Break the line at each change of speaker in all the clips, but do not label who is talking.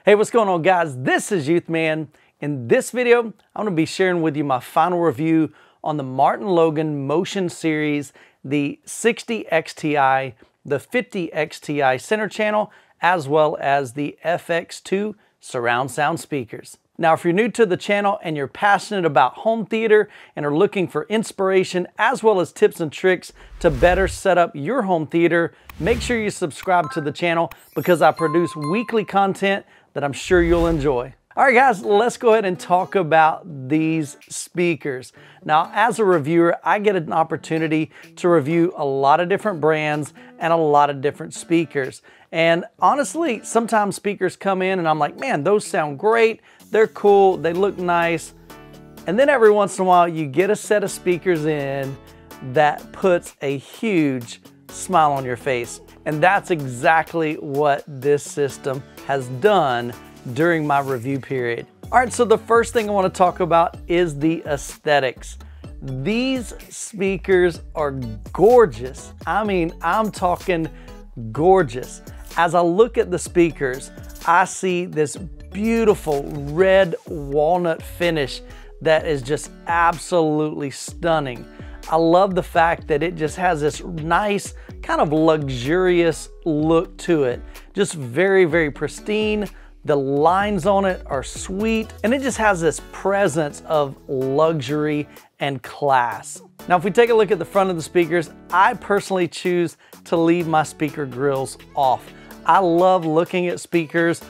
Hey, what's going on, guys? This is Youth Man. In this video, I'm going to be sharing with you my final review on the Martin Logan Motion Series, the 60XTI, the 50XTI center channel, as well as the FX2 surround sound speakers. Now, if you're new to the channel and you're passionate about home theater and are looking for inspiration as well as tips and tricks to better set up your home theater, make sure you subscribe to the channel because I produce weekly content that I'm sure you'll enjoy. All right, guys, let's go ahead and talk about these speakers. Now, as a reviewer, I get an opportunity to review a lot of different brands and a lot of different speakers. And honestly, sometimes speakers come in and I'm like, man, those sound great. They're cool, they look nice. And then every once in a while, you get a set of speakers in that puts a huge smile on your face. And that's exactly what this system has done during my review period. All right, so the first thing I want to talk about is the aesthetics. These speakers are gorgeous. I mean, I'm talking gorgeous. As I look at the speakers, I see this beautiful red walnut finish that is just absolutely stunning. I love the fact that it just has this nice kind of luxurious look to it. Just very, very pristine. The lines on it are sweet, and it just has this presence of luxury and class. Now, if we take a look at the front of the speakers, I personally choose to leave my speaker grills off. I love looking at speakers.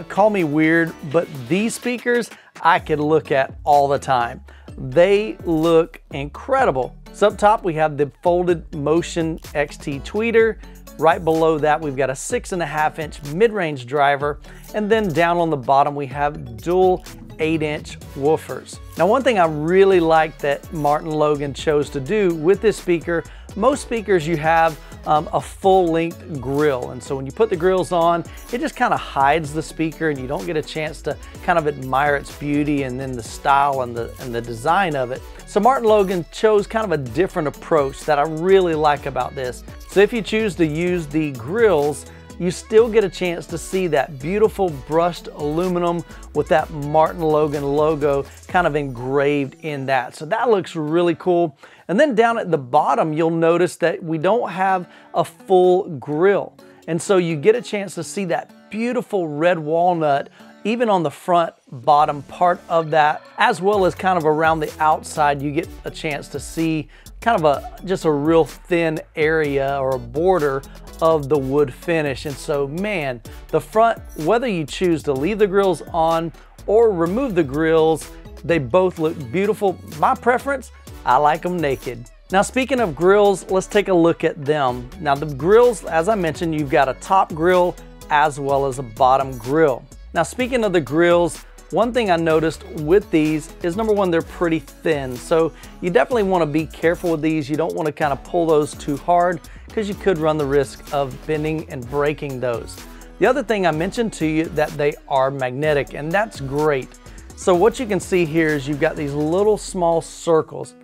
Call me weird, but these speakers I could look at all the time. They look incredible. So up top, we have the folded Motion XT tweeter. Right below that, we've got a 6.5-inch mid-range driver. And then down on the bottom, we have dual 8-inch woofers. Now, one thing I really like that Martin Logan chose to do with this speaker, most speakers you have a full-length grill. And so when you put the grills on, it just kind of hides the speaker and you don't get a chance to kind of admire its beauty and then the style and the design of it. So Martin Logan chose kind of a different approach that I really like about this. So if you choose to use the grills, you still get a chance to see that beautiful brushed aluminum with that Martin Logan logo kind of engraved in that. So that looks really cool. And then down at the bottom, you'll notice that we don't have a full grill. And so you get a chance to see that beautiful red walnut even on the front bottom part of that, as well as kind of around the outside, you get a chance to see kind of just a real thin area or a border of the wood finish. And so, man, the front, whether you choose to leave the grills on or remove the grills, they both look beautiful. My preference, I like them naked. Now, speaking of grills, let's take a look at them. Now, the grills, as I mentioned, you've got a top grill as well as a bottom grill. Now, speaking of the grills, one thing I noticed with these is, number one, they're pretty thin. So you definitely want to be careful with these. You don't want to kind of pull those too hard because you could run the risk of bending and breaking those. The other thing I mentioned to you that they are magnetic, and that's great. So what you can see here is you've got these little small circles.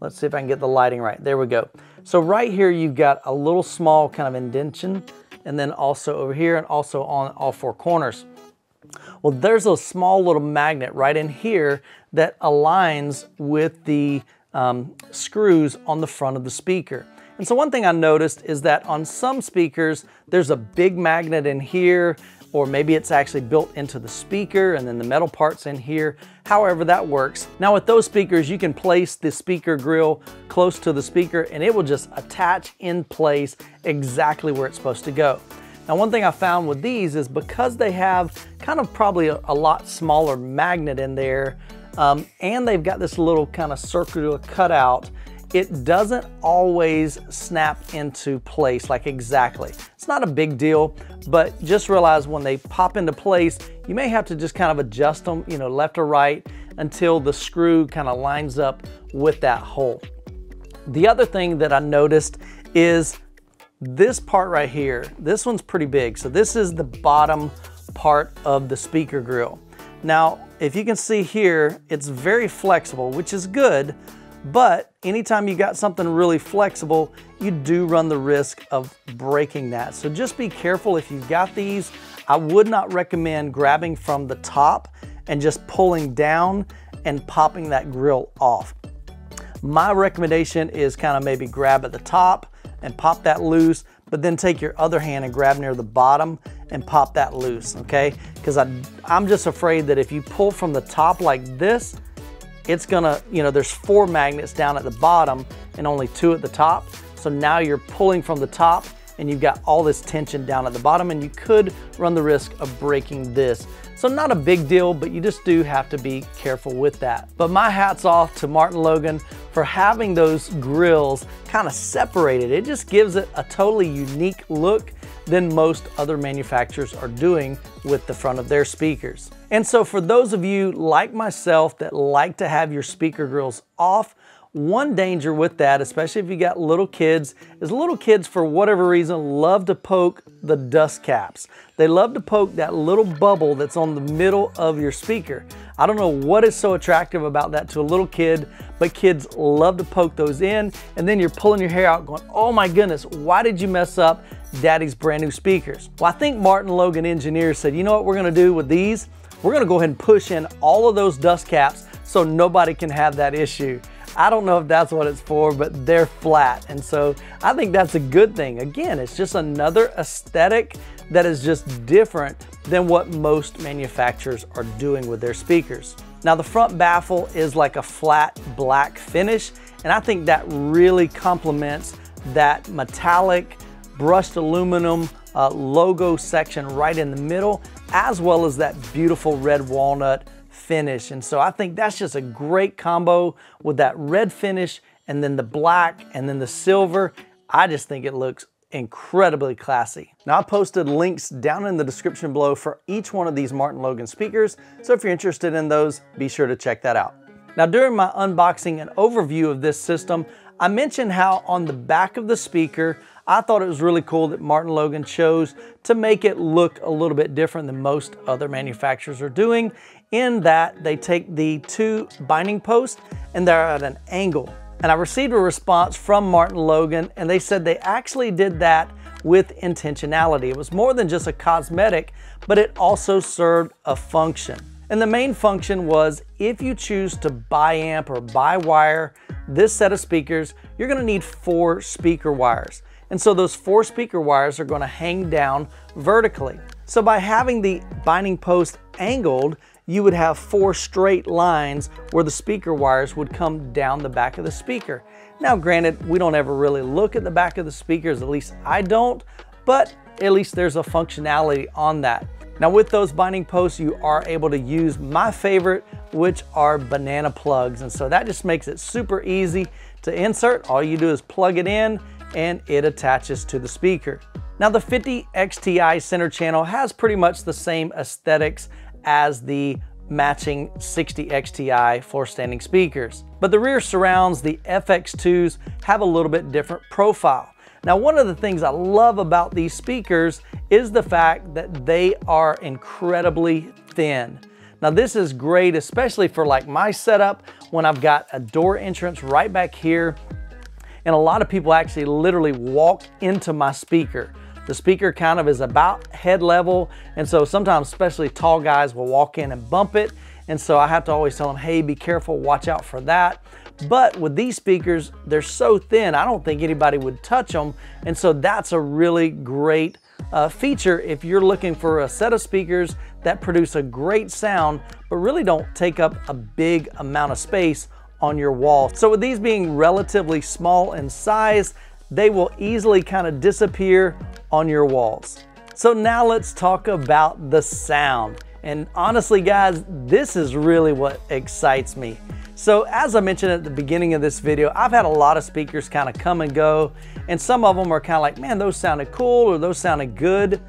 Let's see if I can get the lighting right. There we go. So right here, you've got a little small kind of indentation, and then also over here and also on all four corners. Well, there's a small little magnet right in here that aligns with the screws on the front of the speaker. And so one thing I noticed is that on some speakers, there's a big magnet in here, or maybe it's actually built into the speaker and then the metal part's in here. However that works. Now with those speakers, you can place the speaker grill close to the speaker and it will just attach in place exactly where it's supposed to go. Now, one thing I found with these is because they have kind of probably a lot smaller magnet in there, and they've got this little kind of circular cutout, it doesn't always snap into place like exactly. It's not a big deal, but just realize when they pop into place, you may have to just kind of adjust them, you know, left or right until the screw kind of lines up with that hole. The other thing that I noticed is this part right here. This one's pretty big. So this is the bottom part of the speaker grill. Now, if you can see here, it's very flexible, which is good, but anytime you got something really flexible, you do run the risk of breaking that. So just be careful if you've got these. I would not recommend grabbing from the top and just pulling down and popping that grill off. My recommendation is kind of maybe grab at the top and pop that loose, but then take your other hand and grab near the bottom and pop that loose, okay? Because I'm just afraid that if you pull from the top like this, it's gonna, you know, there's 4 magnets down at the bottom and only 2 at the top. So now you're pulling from the top and you've got all this tension down at the bottom, and you could run the risk of breaking this. So not a big deal, but you just do have to be careful with that. But my hat's off to Martin Logan for having those grills kind of separated. It just gives it a totally unique look than most other manufacturers are doing with the front of their speakers. And so for those of you like myself that like to have your speaker grills off, one danger with that, especially if you got little kids, is little kids for whatever reason love to poke the dust caps. They love to poke that little bubble that's on the middle of your speaker. I don't know what is so attractive about that to a little kid, but kids love to poke those in, and then you're pulling your hair out going, oh my goodness, why did you mess up Daddy's brand new speakers? Well, I think Martin Logan engineers said, you know what we're gonna do with these? We're gonna go ahead and push in all of those dust caps so nobody can have that issue. I don't know if that's what it's for, but they're flat. And so I think that's a good thing. Again, it's just another aesthetic that is just different than what most manufacturers are doing with their speakers. Now the front baffle is like a flat black finish, and I think that really complements that metallic brushed aluminum logo section right in the middle, as well as that beautiful red walnut finish. And so I think that's just a great combo with that red finish and then the black and then the silver. I just think it looks incredibly classy. Now I posted links down in the description below for each one of these Martin Logan speakers, so if you're interested in those, be sure to check that out. Now during my unboxing and overview of this system, I mentioned how on the back of the speaker, I thought it was really cool that Martin Logan chose to make it look a little bit different than most other manufacturers are doing, in that they take the 2 binding posts and they're at an angle. And I received a response from Martin Logan, and they said they actually did that with intentionality. It was more than just a cosmetic, but it also served a function. And the main function was, if you choose to bi-amp or bi-wire this set of speakers, you're gonna need 4 speaker wires. And so those 4 speaker wires are gonna hang down vertically. So by having the binding post angled, you would have 4 straight lines where the speaker wires would come down the back of the speaker. Now granted, we don't ever really look at the back of the speakers, at least I don't, but at least there's a functionality on that. Now with those binding posts, you are able to use my favorite, which are banana plugs. And so that just makes it super easy to insert. All you do is plug it in and it attaches to the speaker. Now the 50XTI center channel has pretty much the same aesthetics as the matching 60XTI floor standing speakers. But the rear surrounds, the FX2s, have a little bit different profile. Now one of the things I love about these speakers is the fact that they are incredibly thin. Now this is great, especially for like my setup when I've got a door entrance right back here, and a lot of people actually literally walk into my speaker. The speaker kind of is about head level, and so sometimes especially tall guys will walk in and bump it, and so I have to always tell them, hey, be careful, watch out for that. But with these speakers, they're so thin, I don't think anybody would touch them, and so that's a really great feature if you're looking for a set of speakers that produce a great sound, but really don't take up a big amount of space on your wall. So with these being relatively small in size, they will easily kind of disappear on your walls. So now let's talk about the sound. And honestly guys, this is really what excites me. So as I mentioned at the beginning of this video, I've had a lot of speakers kind of come and go, and some of them are kind of like, man, those sounded cool or those sounded good.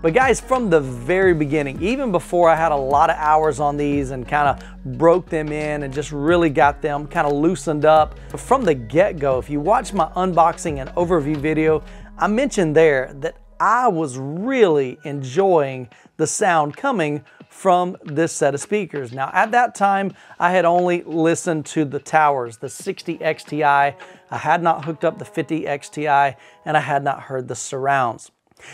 But guys, from the very beginning, even before I had a lot of hours on these and kind of broke them in and just really got them kind of loosened up, from the get-go, if you watch my unboxing and overview video, I mentioned there that I was really enjoying the sound coming from this set of speakers. Now at that time, I had only listened to the towers, the 60XTI, I had not hooked up the 50XTI, and I had not heard the surrounds.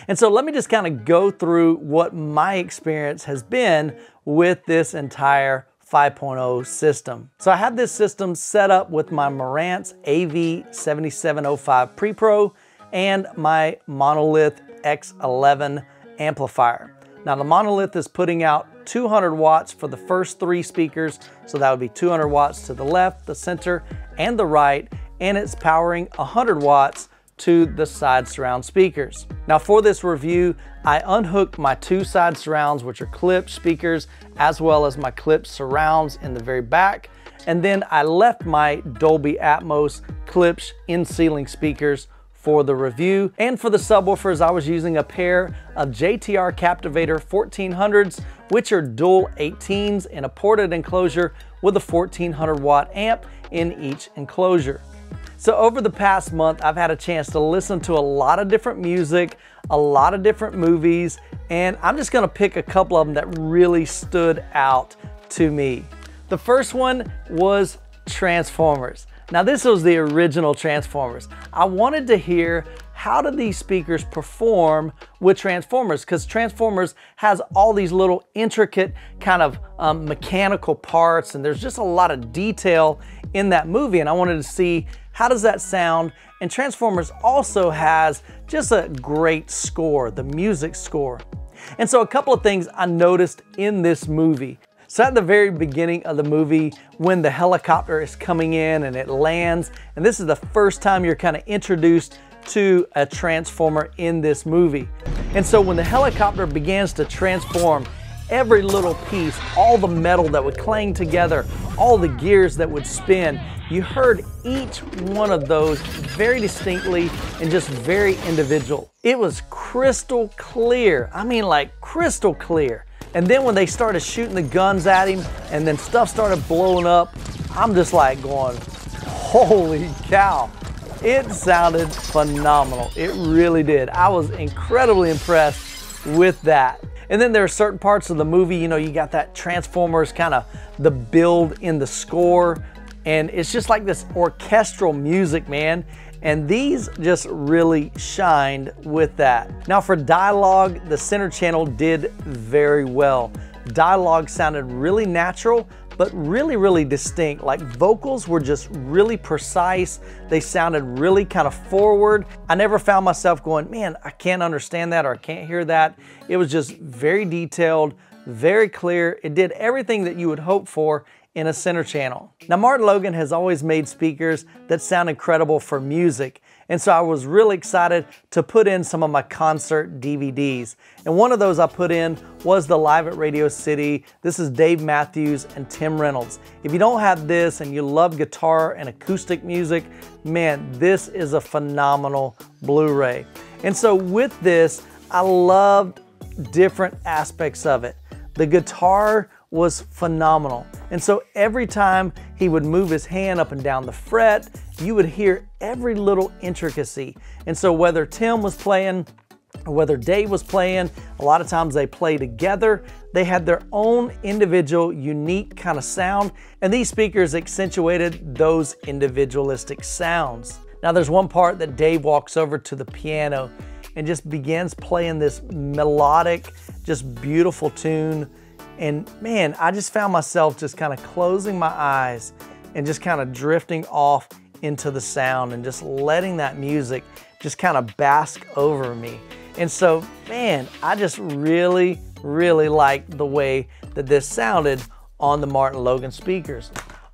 And so let me just kind of go through what my experience has been with this entire 5.0 system. So I have this system set up with my Marantz AV7705 Pre-Pro and my Monolith X11 amplifier. Now the Monolith is putting out 200 watts for the first 3 speakers, so that would be 200 watts to the left, the center, and the right, and it's powering 100 watts to the side surround speakers. Now for this review, I unhooked my 2 side surrounds, which are clipped speakers, as well as my clipped surrounds in the very back. And then I left my Dolby Atmos clips in ceiling speakers for the review. And for the subwoofers, I was using a pair of JTR Captivator 1400s, which are dual 18s in a ported enclosure with a 1400 watt amp in each enclosure. So over the past month, I've had a chance to listen to a lot of different music, a lot of different movies, and I'm just gonna pick a couple of them that really stood out to me. The first one was Transformers. Now this was the original Transformers. I wanted to hear how did these speakers perform with Transformers, because Transformers has all these little intricate kind of mechanical parts, and there's just a lot of detail in that movie, and I wanted to see how does that sound. And Transformers also has just a great score, the music score. And so a couple of things I noticed in this movie. So at the very beginning of the movie, when the helicopter is coming in and it lands, and this is the first time you're kind of introduced to a Transformer in this movie. And so when the helicopter begins to transform, every little piece, all the metal that would clang together, all the gears that would spin, you heard each one of those very distinctly and just very individual. It was crystal clear. I mean, like crystal clear. And then when they started shooting the guns at him and then stuff started blowing up, I'm just like going, holy cow. It sounded phenomenal. It really did. I was incredibly impressed with that. And then there are certain parts of the movie, you know, you got that Transformers kind of the build in the score, and it's just like this orchestral music, man. And these just really shined with that. Now for dialogue, the center channel did very well. Dialogue sounded really natural, but really, really distinct. Like vocals were just really precise. They sounded really kind of forward. I never found myself going, man, I can't understand that or I can't hear that. It was just very detailed, very clear. It did everything that you would hope for in a center channel. Now, Martin Logan has always made speakers that sound incredible for music. And so I was really excited to put in some of my concert DVDs. And one of those I put in was the Live at Radio City. This is Dave Matthews and Tim Reynolds. If you don't have this and you love guitar and acoustic music, man, this is a phenomenal Blu-ray. And so with this, I loved different aspects of it. The guitar was phenomenal. And so every time he would move his hand up and down the fret, you would hear every little intricacy. And so whether Tim was playing or whether Dave was playing, a lot of times they play together. They had their own individual, unique kind of sound, and these speakers accentuated those individualistic sounds. Now there's one part that Dave walks over to the piano and just begins playing this melodic, just beautiful tune. And man, I just found myself just kind of closing my eyes and just kind of drifting off into the sound and just letting that music just kind of bask over me. And so, man, I just really, really liked the way that this sounded on the Martin Logan speakers.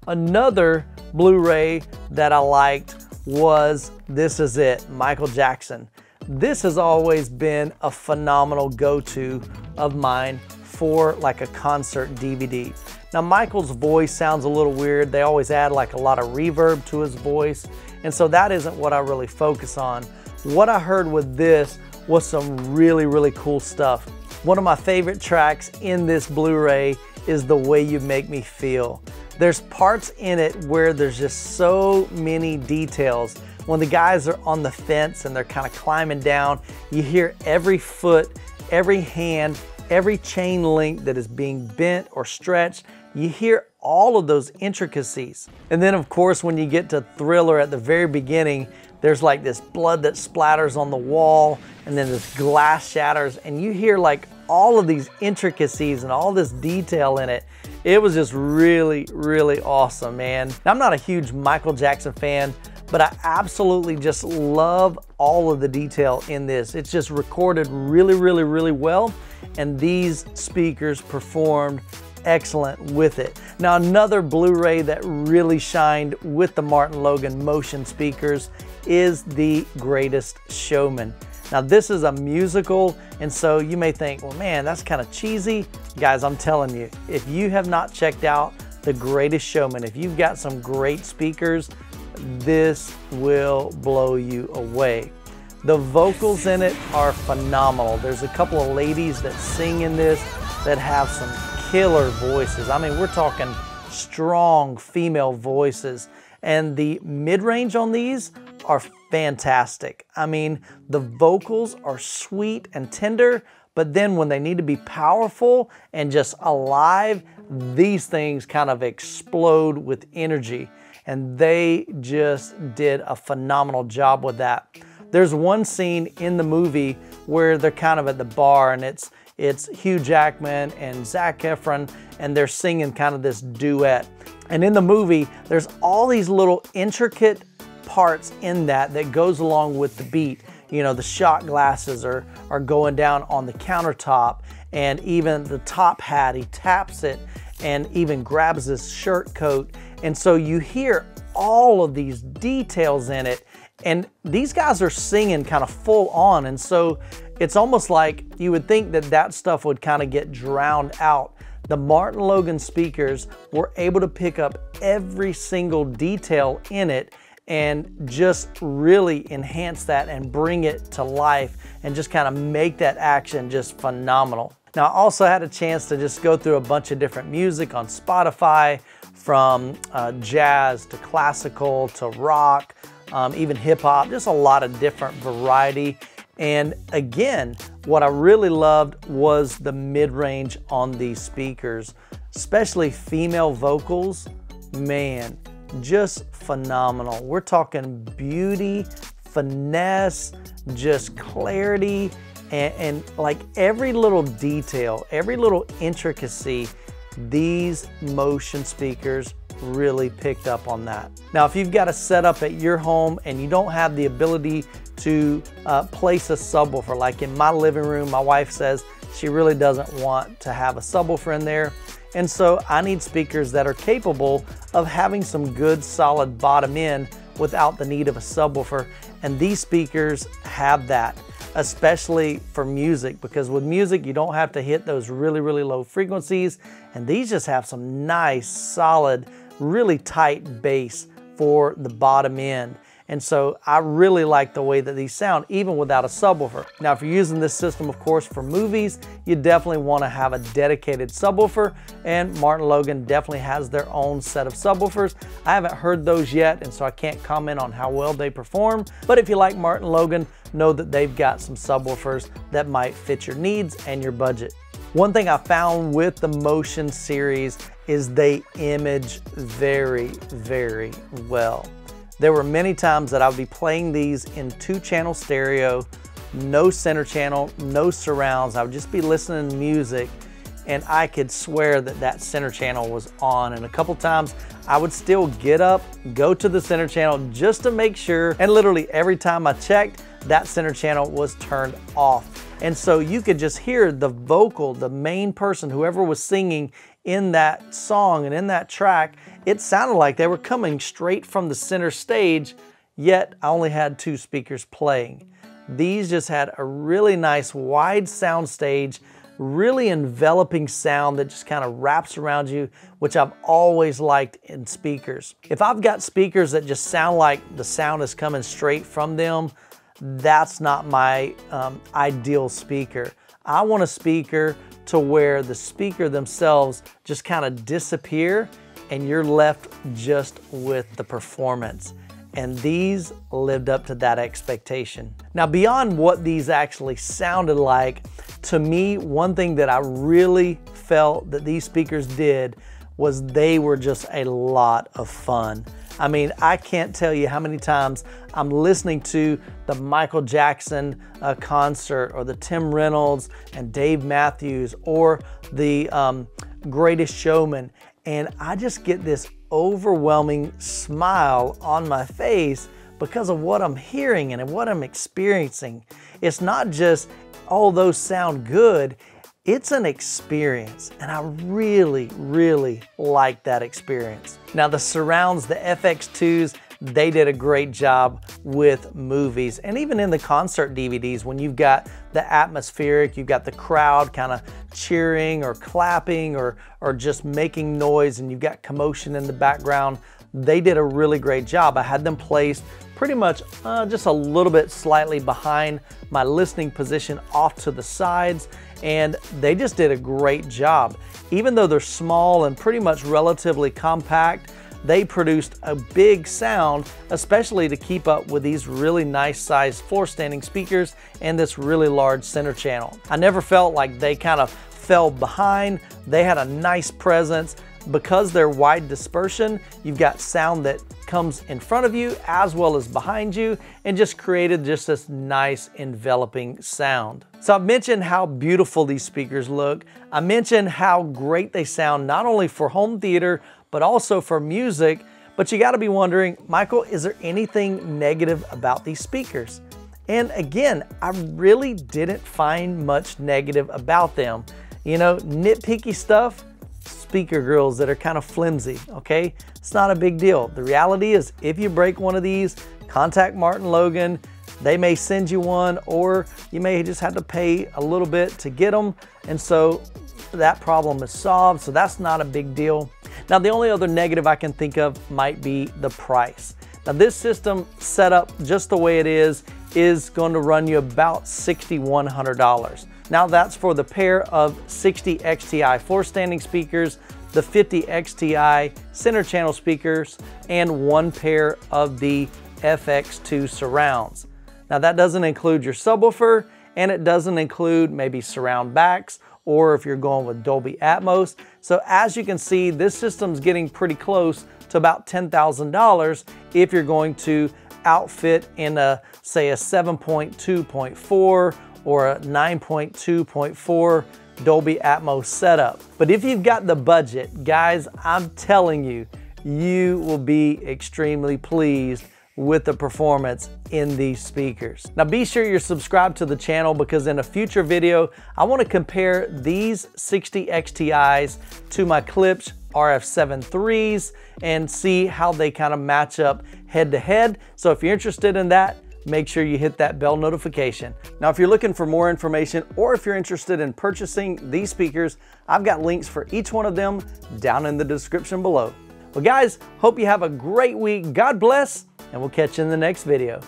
Another Blu-ray that I liked was This Is It, Michael Jackson. This has always been a phenomenal go-to of mine for like a concert DVD. Now Michael's voice sounds a little weird. They always add like a lot of reverb to his voice, and so that isn't what I really focus on. What I heard with this was some really, really cool stuff. One of my favorite tracks in this Blu-ray is The Way You Make Me Feel. There's parts in it where there's just so many details. When the guys are on the fence and they're kind of climbing down, you hear every foot, every hand, every chain link that is being bent or stretched. You hear all of those intricacies. And then of course, when you get to Thriller at the very beginning, there's like this blood that splatters on the wall, and then this glass shatters, and you hear like all of these intricacies and all this detail in it. It was just really, really awesome, man. Now, I'm not a huge Michael Jackson fan, but I absolutely just love all of the detail in this. It's just recorded really, really, really well, and these speakers performed excellent with it. Now, another Blu-ray that really shined with the Martin Logan motion speakers is the Greatest Showman. Now, this is a musical, and so you may think, well, man, that's kind of cheesy. Guys, I'm telling you, if you have not checked out the Greatest Showman, if you've got some great speakers, this will blow you away. The vocals in it are phenomenal. There's a couple of ladies that sing in this that have some killer voices. I mean, we're talking strong female voices, and the mid-range on these are fantastic. I mean, the vocals are sweet and tender, but then when they need to be powerful and just alive, these things kind of explode with energy, and they just did a phenomenal job with that. There's one scene in the movie where they're kind of at the bar, and it's Hugh Jackman and Zac Efron, and they're singing kind of this duet. And in the movie, there's all these little intricate parts in that goes along with the beat. You know, the shot glasses are going down on the countertop, and even the top hat, he taps it and even grabs his shirt coat. And so you hear all of these details in it, and these guys are singing kind of full on, and so it's almost like you would think that that stuff would kind of get drowned out. The Martin Logan speakers were able to pick up every single detail in it and just really enhance that and bring it to life and just kind of make that action just phenomenal. Now, I also had a chance to just go through a bunch of different music on Spotify, from jazz to classical to rock, even hip hop, just a lot of different variety. And again, what I really loved was the mid-range on these speakers, especially female vocals. Man, just phenomenal. We're talking beauty, finesse, just clarity, and like every little detail, every little intricacy, these motion speakers really picked up on that. Now, if you've got a setup at your home and you don't have the ability to place a subwoofer, like in my living room, my wife says she really doesn't want to have a subwoofer in there. And so I need speakers that are capable of having some good solid bottom end without the need of a subwoofer. And these speakers have that, especially for music, because with music, you don't have to hit those really, really low frequencies. And these just have some nice, solid, really tight bass for the bottom end. And so I really like the way that these sound, even without a subwoofer. Now, if you're using this system, of course, for movies, you definitely want to have a dedicated subwoofer, and Martin Logan definitely has their own set of subwoofers. I haven't heard those yet, and so I can't comment on how well they perform. But if you like Martin Logan, know that they've got some subwoofers that might fit your needs and your budget. One thing I found with the Motion series is they image very, very well. There were many times that I would be playing these in 2-channel stereo, no center channel, no surrounds. I would just be listening to music, and I could swear that that center channel was on. And a couple times I would still get up, go to the center channel just to make sure, and literally every time I checked, that center channel was turned off. And so you could just hear the vocal, the main person, whoever was singing in that song and in that track, it sounded like they were coming straight from the center stage, yet I only had 2 speakers playing. These just had a really nice wide sound stage, really enveloping sound that just kind of wraps around you, which I've always liked in speakers. If I've got speakers that just sound like the sound is coming straight from them, that's not my ideal speaker. I want a speaker to where the speaker themselves just kind of disappear and you're left just with the performance. And these lived up to that expectation. Now, beyond what these actually sounded like, to me, one thing that I really felt that these speakers did was they were just a lot of fun. I mean, I can't tell you how many times I'm listening to the Michael Jackson concert, or the Tim Reynolds and Dave Matthews, or the Greatest Showmen, and I just get this overwhelming smile on my face because of what I'm hearing and what I'm experiencing. It's not just, oh, those sound good. It's an experience, and I really, really like that experience. Now the surrounds, the FX2s, they did a great job with movies, and even in the concert DVDs, when you've got the atmospheric, you've got the crowd kind of cheering or clapping or just making noise, and you've got commotion in the background, they did a really great job. I had them placed pretty much just a little bit slightly behind my listening position off to the sides, and they just did a great job. Even though they're small and pretty much relatively compact, they produced a big sound, especially to keep up with these really nice sized floor standing speakers and this really large center channel. I never felt like they kind of fell behind. They had a nice presence. Because they're wide dispersion, you've got sound that comes in front of you as well as behind you, and just created just this nice enveloping sound. So I've mentioned how beautiful these speakers look. I mentioned how great they sound, not only for home theater, but also for music. But you gotta be wondering, Michael, is there anything negative about these speakers? And again, I really didn't find much negative about them. You know, nitpicky stuff, speaker grills that are kind of flimsy, okay? It's not a big deal. The reality is, if you break one of these, contact Martin Logan. They may send you one, or you may just have to pay a little bit to get them, and so that problem is solved, so that's not a big deal. Now, the only other negative I can think of might be the price. Now, this system set up just the way it is going to run you about $6,100. Now that's for the pair of 60 XTI floor standing speakers, the 50 XTI center channel speakers, and one pair of the FX2 surrounds. Now that doesn't include your subwoofer, and it doesn't include maybe surround backs, or if you're going with Dolby Atmos. So as you can see, this system's getting pretty close to about $10,000 if you're going to outfit in a, say, a 7.2.4 or a 9.2.4 Dolby Atmos setup. But if you've got the budget, guys, I'm telling you, you will be extremely pleased with the performance in these speakers. Now be sure you're subscribed to the channel, because in a future video, I want to compare these 60 XTIs to my Klipsch RF7 IIIs and see how they kind of match up head to head. So if you're interested in that, make sure you hit that bell notification. Now, if you're looking for more information, or if you're interested in purchasing these speakers, I've got links for each one of them down in the description below. Well guys, hope you have a great week. God bless, and we'll catch you in the next video.